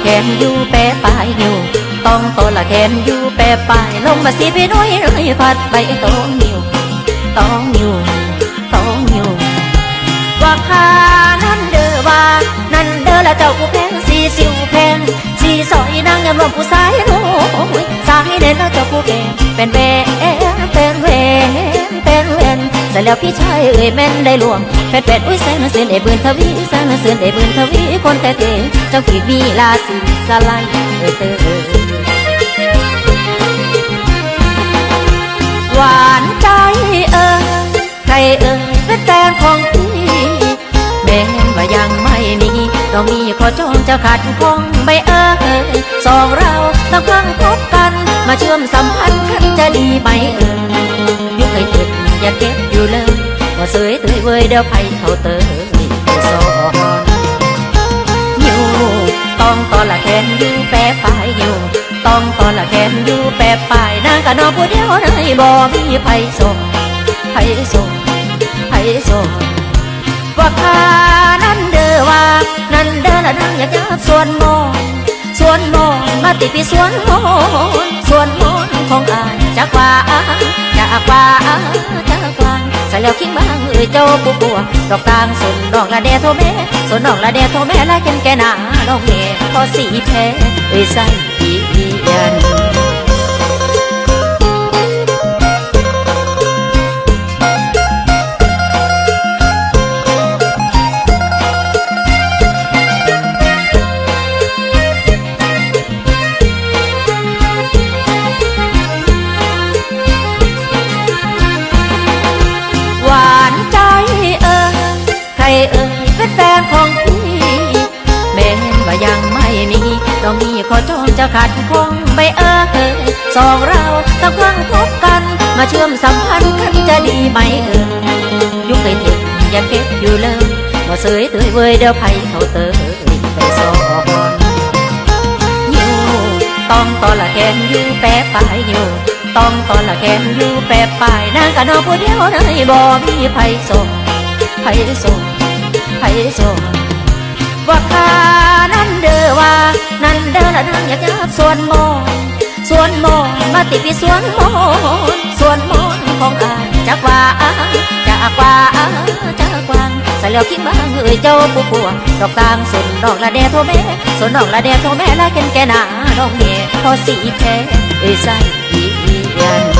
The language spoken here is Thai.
แขนอยู่แปะปลายอยู่ต้องโตละแขนอยู่แปะปลายลงมาสิพี่น้อยเลยพัดไปต้องอยู่ต้องอยู่ต้องอยู่ว่าข้านั้นเด้อว่านั่นเด้อละเจ้าผู้แพงสีสิวแพงสีสอยนางยำรวมผู้สายโน้ยสายเด่นแล้วเจ้าผู้แก่เป็นเวเป็นเวเป็นเวนเสร็จแล้วพี่ชายเอ่ยแม่นได้หลวงเป็ดอุ้ยแสนเสือนได้บืนทวีแสนเสือนได้บืนทวีคนแต่เตเจ้าขีวีลาสีสลายเตหวานใจใครเป็นแฟนของพี่แม้ว่ายังไม่มีต้องมีขอจองจะขัดข้องไม่สองเราต้องพังพบกันมาเชื่อมสัมพันธ์กันจะดีไหมยุคให้ถึงอย่าเก็บอยู่เลยว่าเสยเตยเว้ยเดี๋ยวไผ่เขาเตยไปสอนอยู่ต้องตอนละแขนอยู่แปะปลายอยู่ต้องตอนละแขนอยู่แปะปลายนางกะนอผู้เดียวเลยบ่มีไผ่ส่งไผ่ส่งไผ่ส่งว่าข้านั้นเด้อว่านั่นเด้อละนางอยากจะส่วนมองมาติดที่สวนมอนของอายจากว่าใส่แล้วคิงบ้างเจ้าผู้ปัวดอกตางสนดอกละแดโทแม่สนดอกละแดโทแม่ละแก่หนาดอกเน่พอสีแพ้ใส่อียันเป็นแฟนของพี่แม้ว่ายังไม่มีต้องมีขอจองจะขัดข้องไม่สองเราต้องพังพบกันมาเชื่อมสัมพันธ์กันจะดีไหมยุคให้ถึงอย่าเก็บอยู่เลยว่าเสยเตยเว้ยเดี๋ยวไผ่เขาเตยไปสอนอยู่ต้องตอนละแขนอยู่แปะปลายอยู่ต้องตอนละแขนอยู่แปะปลายนางกะนอผู้เดียวเลยบ่มีไผ่ส่งไผ่ส่งไผ่ส่งว่าข้านั้นเด้อว่านั่นเด้อละนางอยากจะส่วนมองมาติดที่สวนมอนของอายจากว่าใส่แล้วคิดบ้างเจ้าผู้ปัวดอกตางสนดอกละแดโทแม่สนดอกละแดโทแม่ละแก่หนาดอกเน่พอสีแพ้ใส่อียัน